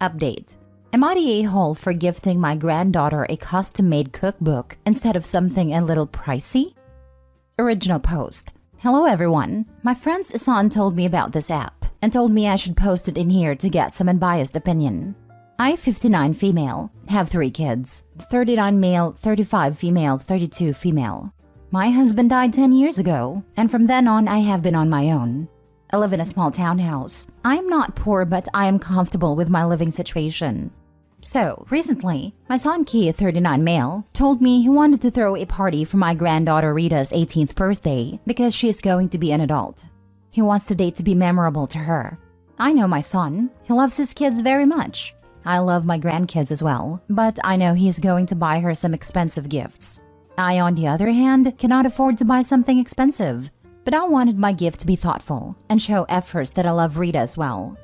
Update. Am I the a-hole for gifting my granddaughter a custom-made cookbook instead of something a little pricey? Original post. Hello everyone. My friend's son told me about this app and told me I should post it in here to get some unbiased opinion. I, 59 female, have 3 kids. 39 male, 35 female, 32 female. My husband died 10 years ago, and from then on I have been on my own. I live in a small townhouse. I am not poor, but I am comfortable with my living situation. So, recently, my son Keith, 39 male, told me he wanted to throw a party for my granddaughter Rita's 18th birthday because she is going to be an adult. He wants the date to be memorable to her. I know my son. He loves his kids very much. I love my grandkids as well, but I know he's going to buy her some expensive gifts. I, on the other hand, cannot afford to buy something expensive, but I wanted my gift to be thoughtful and show efforts that I love Rita as well.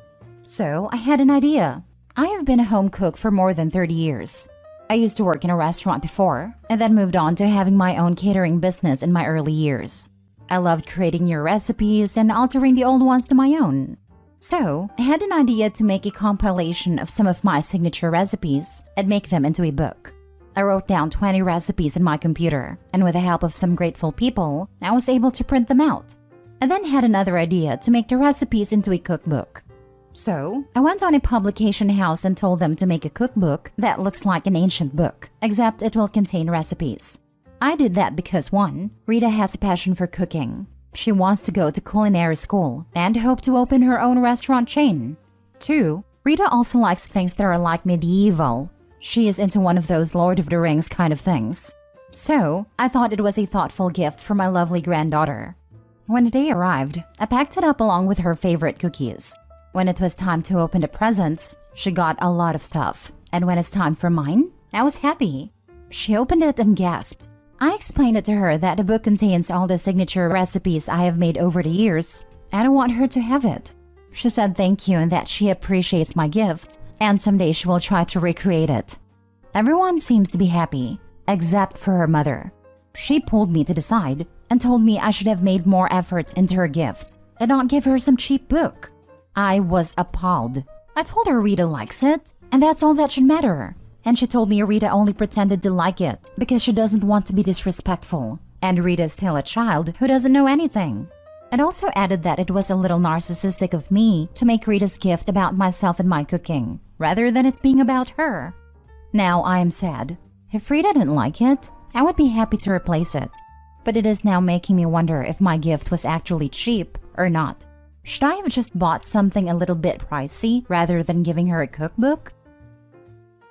So, I had an idea. I have been a home cook for more than 30 years. I used to work in a restaurant before, and then moved on to having my own catering business in my early years. I loved creating new recipes and altering the old ones to my own. So, I had an idea to make a compilation of some of my signature recipes and make them into a book. I wrote down 20 recipes in my computer, and with the help of some grateful people, I was able to print them out. I then had another idea to make the recipes into a cookbook. So, I went on a publication house and told them to make a cookbook that looks like an ancient book, except it will contain recipes. I did that because 1. Rita has a passion for cooking. She wants to go to culinary school and hope to open her own restaurant chain. 2. Rita also likes things that are like medieval. She is into one of those Lord of the Rings kind of things. So, I thought it was a thoughtful gift for my lovely granddaughter. When the day arrived, I packed it up along with her favorite cookies. When it was time to open the presents, she got a lot of stuff. And when it's time for mine, I was happy. She opened it and gasped. I explained it to her that the book contains all the signature recipes I have made over the years. I don't want her to have it. She said thank you and that she appreciates my gift, and someday she will try to recreate it. Everyone seems to be happy, except for her mother. She pulled me to the side and told me I should have made more effort into her gift and not give her some cheap book. I was appalled. I told her Rita likes it, and that's all that should matter. And she told me Rita only pretended to like it because she doesn't want to be disrespectful, and Rita's still a child who doesn't know anything. It also added that it was a little narcissistic of me to make Rita's gift about myself and my cooking, rather than it being about her. Now I am sad. If Rita didn't like it, I would be happy to replace it. But it is now making me wonder if my gift was actually cheap or not. Should I have just bought something a little bit pricey rather than giving her a cookbook?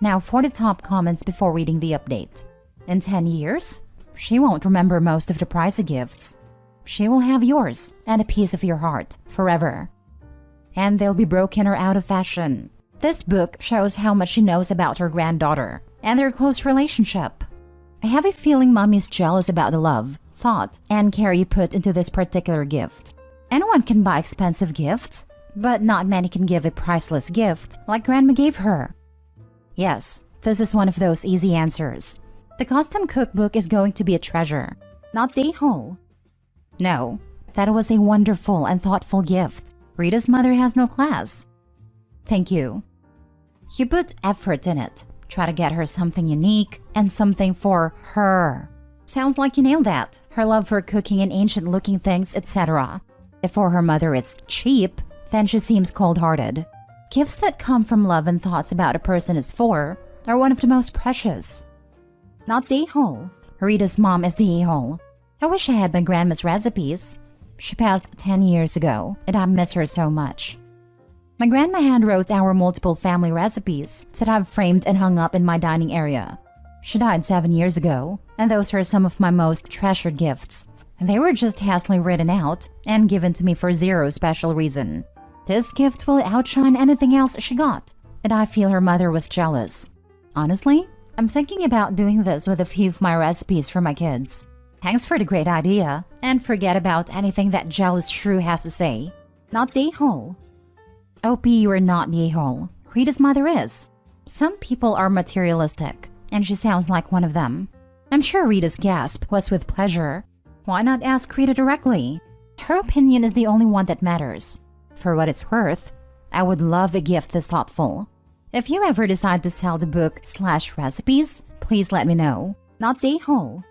Now for the top comments before reading the update. In 10 years, she won't remember most of the pricey gifts. She will have yours and a piece of your heart forever. And they'll be broken or out of fashion. This book shows how much she knows about her granddaughter and their close relationship. I have a feeling Mommy's jealous about the love, thought, and care you put into this particular gift. Anyone can buy expensive gifts, but not many can give a priceless gift like Grandma gave her. Yes, this is one of those easy answers. The custom cookbook is going to be a treasure, not the a-hole. No, that was a wonderful and thoughtful gift. Rita's mother has no class. Thank you. You put effort in it. Try to get her something unique and something for her. Sounds like you nailed that. Her love for cooking and ancient-looking things, etc. If for her mother it's cheap, then she seems cold-hearted. Gifts that come from love and thoughts about a person is for are one of the most precious. Not the a-hole. Rita's mom is the a-hole. I wish I had my grandma's recipes. She passed 10 years ago, and I miss her so much. My grandma handwrote our multiple family recipes that I've framed and hung up in my dining area. She died 7 years ago, and those are some of my most treasured gifts. They were just hastily written out and given to me for zero special reason. This gift will outshine anything else she got, and I feel her mother was jealous. Honestly, I'm thinking about doing this with a few of my recipes for my kids. Thanks for the great idea, and forget about anything that jealous shrew has to say. Not the a-hole. OP, you are not the a-hole. Rita's mother is. Some people are materialistic, and she sounds like one of them. I'm sure Rita's gasp was with pleasure. Why not ask Rita directly? Her opinion is the only one that matters. For what it's worth, I would love a gift this thoughtful. If you ever decide to sell the book/recipes, please let me know. Not the haul.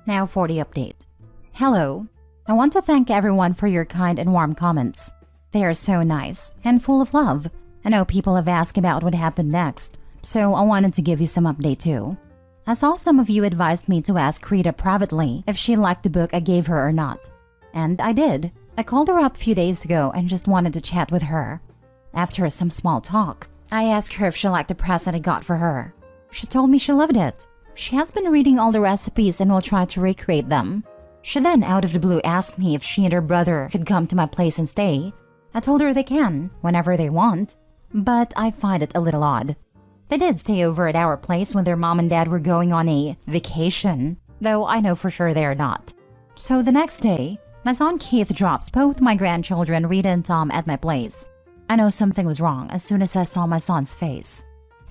Now for the update. Hello. I want to thank everyone for your kind and warm comments. They are so nice and full of love. I know people have asked about what happened next, so I wanted to give you some update too. I saw some of you advised me to ask Rita privately if she liked the book I gave her or not. And I did. I called her up a few days ago and just wanted to chat with her. After some small talk, I asked her if she liked the present I got for her. She told me she loved it. She has been reading all the recipes and will try to recreate them. She then out of the blue asked me if she and her brother could come to my place and stay. I told her they can, whenever they want. But I find it a little odd. They did stay over at our place when their mom and dad were going on a vacation, though I know for sure they are not. So the next day, my son Keith drops both my grandchildren Rita and Tom at my place. I know something was wrong as soon as I saw my son's face.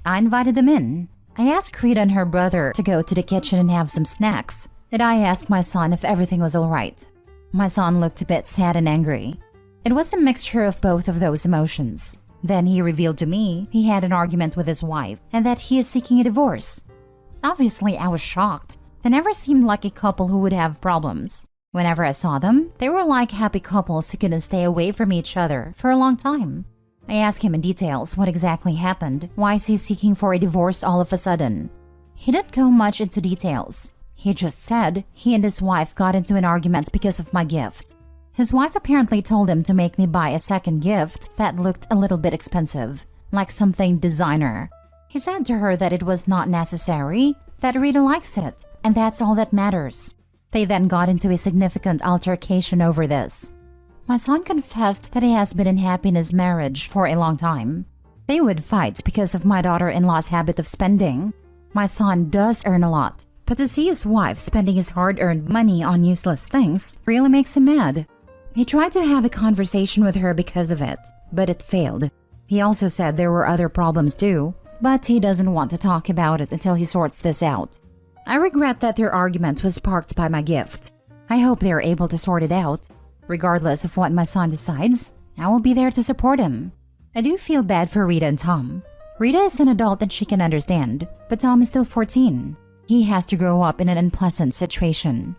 I invited them in. I asked Rita and her brother to go to the kitchen and have some snacks, and I asked my son if everything was alright. My son looked a bit sad and angry. It was a mixture of both of those emotions. Then he revealed to me he had an argument with his wife and that he is seeking a divorce. Obviously, I was shocked. They never seemed like a couple who would have problems. Whenever I saw them, they were like happy couples who couldn't stay away from each other for a long time. I asked him in details what exactly happened. Why is he seeking for a divorce all of a sudden? He didn't go much into details. He just said he and his wife got into an argument because of my gift. His wife apparently told him to make me buy a second gift that looked a little bit expensive, like something designer. He said to her that it was not necessary, that Rita likes it, and that's all that matters. They then got into a significant altercation over this. My son confessed that he has been unhappy in his marriage for a long time. They would fight because of my daughter-in-law's habit of spending. My son does earn a lot, but to see his wife spending his hard-earned money on useless things really makes him mad. He tried to have a conversation with her because of it, but it failed. He also said there were other problems too, but he doesn't want to talk about it until he sorts this out. I regret that their argument was sparked by my gift. I hope they are able to sort it out. Regardless of what my son decides, I will be there to support him. I do feel bad for Rita and Tom. Rita is an adult and she can understand, but Tom is still 14. He has to grow up in an unpleasant situation.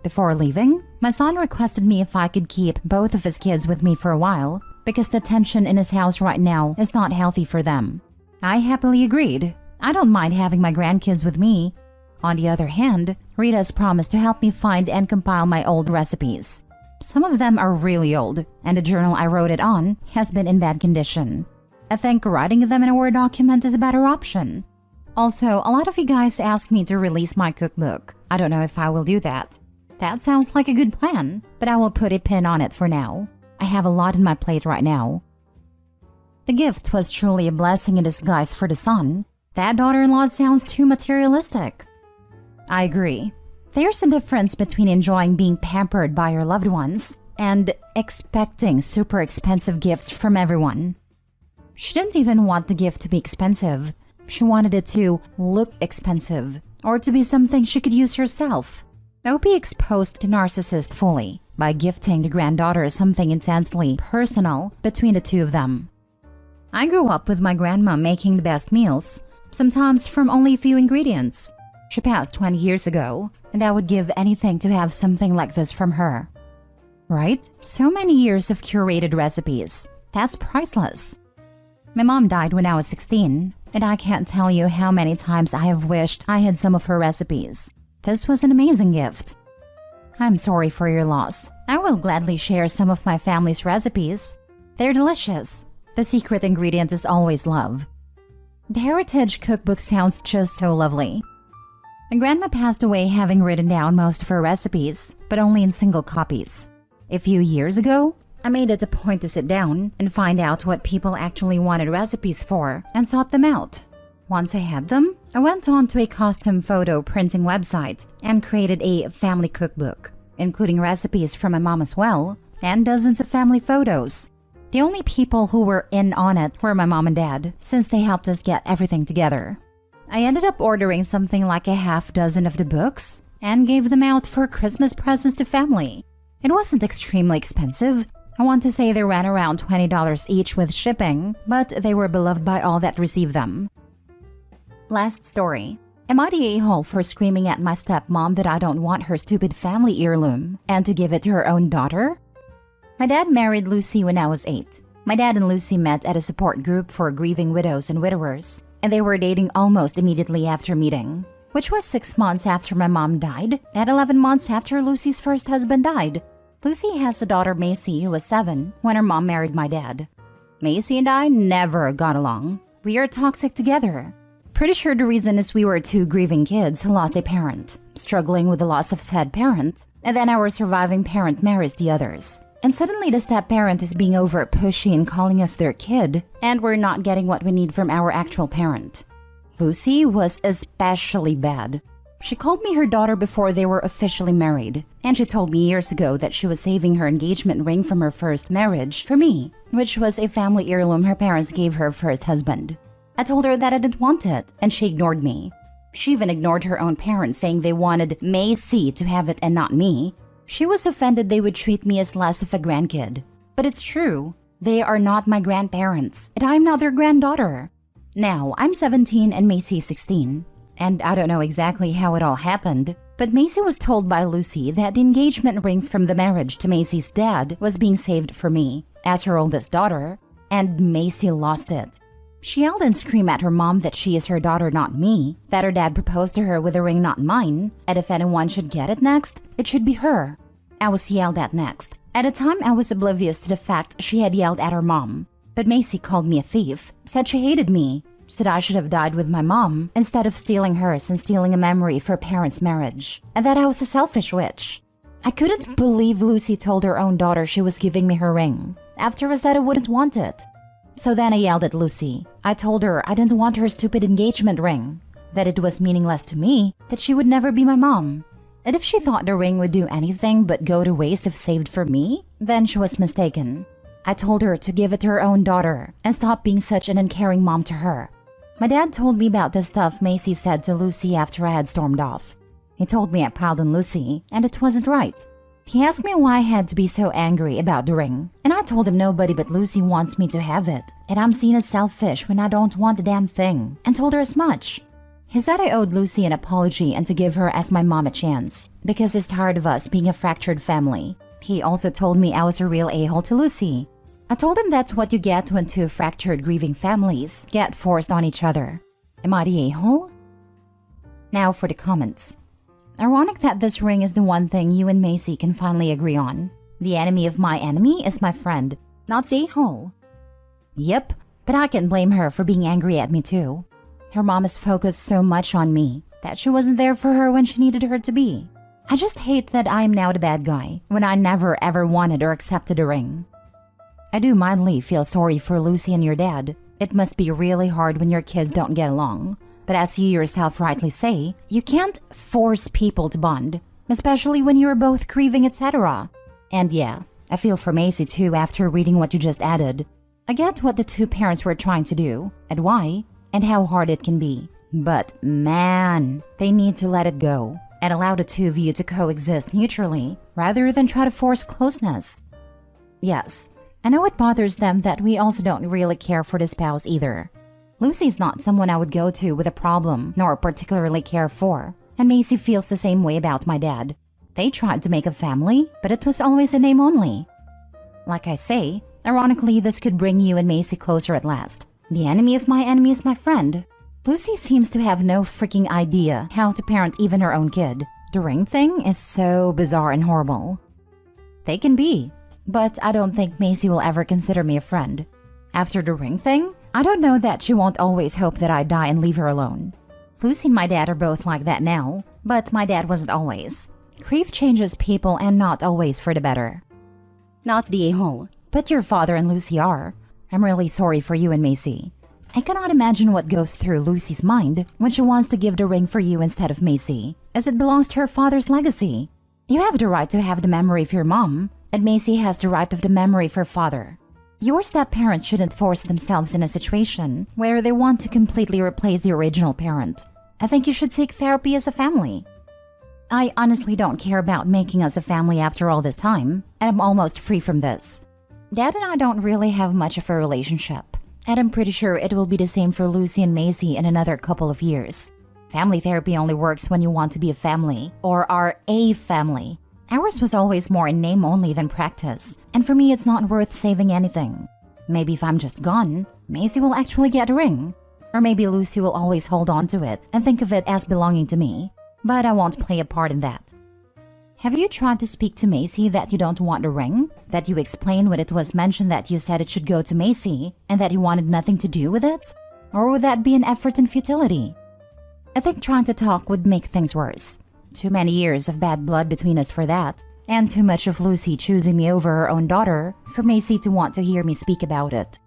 Before leaving, my son requested me if I could keep both of his kids with me for a while because the tension in his house right now is not healthy for them. I happily agreed. I don't mind having my grandkids with me. On the other hand, Rita has promised to help me find and compile my old recipes. Some of them are really old, and the journal I wrote it on has been in bad condition. I think writing them in a Word document is a better option. Also, a lot of you guys asked me to release my cookbook. I don't know if I will do that. That sounds like a good plan, but I will put a pin on it for now. I have a lot on my plate right now. The gift was truly a blessing in disguise for the son. That daughter-in-law sounds too materialistic. I agree. There's a difference between enjoying being pampered by your loved ones and expecting super expensive gifts from everyone. She didn't even want the gift to be expensive. She wanted it to look expensive or to be something she could use herself. OP exposed the narcissist fully by gifting the granddaughter something intensely personal between the two of them. I grew up with my grandma making the best meals, sometimes from only a few ingredients. She passed 20 years ago, and I would give anything to have something like this from her. Right? So many years of curated recipes. That's priceless. My mom died when I was 16, and I can't tell you how many times I have wished I had some of her recipes. This was an amazing gift. I'm sorry for your loss. I will gladly share some of my family's recipes. They're delicious. The secret ingredient is always love. The Heritage Cookbook sounds just so lovely. My grandma passed away having written down most of her recipes, but only in single copies. A few years ago, I made it a point to sit down and find out what people actually wanted recipes for and sought them out. Once I had them, I went on to a custom photo printing website and created a family cookbook, including recipes from my mom as well, and dozens of family photos. The only people who were in on it were my mom and dad, since they helped us get everything together. I ended up ordering something like a half dozen of the books and gave them out for Christmas presents to family. It wasn't extremely expensive, I want to say they ran around $20 each with shipping, but they were beloved by all that received them. Last story. Am I the a-hole for screaming at my stepmom that I don't want her stupid family heirloom and to give it to her own daughter? My dad married Lucy when I was 8. My dad and Lucy met at a support group for grieving widows and widowers, and they were dating almost immediately after meeting, which was 6 months after my mom died and 11 months after Lucy's first husband died. Lucy has a daughter, Macy, who was 7 when her mom married my dad. Macy and I never got along. We are toxic together. Pretty sure the reason is we were 2 grieving kids who lost a parent, struggling with the loss of said parent, and then our surviving parent marries the others. And suddenly the step-parent is being over pushy and calling us their kid, and we're not getting what we need from our actual parent. Lucy was especially bad. She called me her daughter before they were officially married, and she told me years ago that she was saving her engagement ring from her first marriage for me, which was a family heirloom her parents gave her first husband. I told her that I didn't want it, and she ignored me. She even ignored her own parents, saying they wanted Macy to have it and not me. She was offended they would treat me as less of a grandkid. But it's true. They are not my grandparents, and I'm not their granddaughter. Now, I'm 17 and Macy is 16, and I don't know exactly how it all happened, but Macy was told by Lucy that the engagement ring from the marriage to Macy's dad was being saved for me, as her oldest daughter, and Macy lost it. She yelled and screamed at her mom that she is her daughter, not me, that her dad proposed to her with a ring not mine, and if anyone should get it next, it should be her. I was yelled at next. At the time, I was oblivious to the fact she had yelled at her mom. But Macy called me a thief, said she hated me, said I should have died with my mom instead of stealing hers and stealing a memory for her parents' marriage, and that I was a selfish witch. I couldn't believe Lucy told her own daughter she was giving me her ring, after I said I wouldn't want it. So then I yelled at Lucy. I told her I didn't want her stupid engagement ring, that it was meaningless to me, that she would never be my mom. And if she thought the ring would do anything but go to waste if saved for me, then she was mistaken. I told her to give it to her own daughter and stop being such an uncaring mom to her. My dad told me about the stuff Macy said to Lucy after I had stormed off. He told me I piled on Lucy, and it wasn't right. He asked me why I had to be so angry about the ring, and I told him nobody but Lucy wants me to have it, and I'm seen as selfish when I don't want the damn thing, and told her as much. He said I owed Lucy an apology and to give her as my mom a chance, because he's tired of us being a fractured family. He also told me I was a real a-hole to Lucy. I told him that's what you get when 2 fractured grieving families get forced on each other. Am I the a-hole? Now for the comments. Ironic that this ring is the one thing you and Macy can finally agree on. The enemy of my enemy is my friend, not the a-hole. Yep, but I can blame her for being angry at me too. Her mom is focused so much on me that she wasn't there for her when she needed her to be. I just hate that I'm now the bad guy when I never ever wanted or accepted a ring. I do mildly feel sorry for Lucy and your dad. It must be really hard when your kids don't get along. But as you yourself rightly say, you can't force people to bond, especially when you're both grieving, etc. And yeah, I feel for Macy too after reading what you just added. I get what the 2 parents were trying to do, and why, and how hard it can be. But man, they need to let it go and allow the 2 of you to coexist neutrally rather than try to force closeness. Yes, I know it bothers them that we also don't really care for the spouse either. Lucy's not someone I would go to with a problem nor particularly care for, and Macy feels the same way about my dad. They tried to make a family, but it was always a name only. Like I say, ironically, this could bring you and Macy closer at last. The enemy of my enemy is my friend. Lucy seems to have no freaking idea how to parent even her own kid. The ring thing is so bizarre and horrible. They can be, but I don't think Macy will ever consider me a friend. After the ring thing, I don't know that she won't always hope that I die and leave her alone. Lucy and my dad are both like that now, but my dad wasn't always. Grief changes people and not always for the better. Not the a-hole, but your father and Lucy are. I'm really sorry for you and Macy. I cannot imagine what goes through Lucy's mind when she wants to give the ring for you instead of Macy, as it belongs to her father's legacy. You have the right to have the memory of your mom, and Macy has the right of the memory of her father. Your step-parents shouldn't force themselves in a situation where they want to completely replace the original parent. I think you should seek therapy as a family. I honestly don't care about making us a family after all this time, and I'm almost free from this. Dad and I don't really have much of a relationship, and I'm pretty sure it will be the same for Lucy and Macy in another couple of years. Family therapy only works when you want to be a family, or are a family. Ours was always more in name only than practice, and for me it's not worth saving anything. Maybe if I'm just gone, Macy will actually get a ring. Or maybe Lucy will always hold on to it and think of it as belonging to me, but I won't play a part in that. Have you tried to speak to Macy that you don't want a ring? That you explained when it was mentioned that you said it should go to Macy and that you wanted nothing to do with it? Or would that be an effort in futility? I think trying to talk would make things worse. Too many years of bad blood between us for that, and too much of Lucy choosing me over her own daughter for Macy to want to hear me speak about it.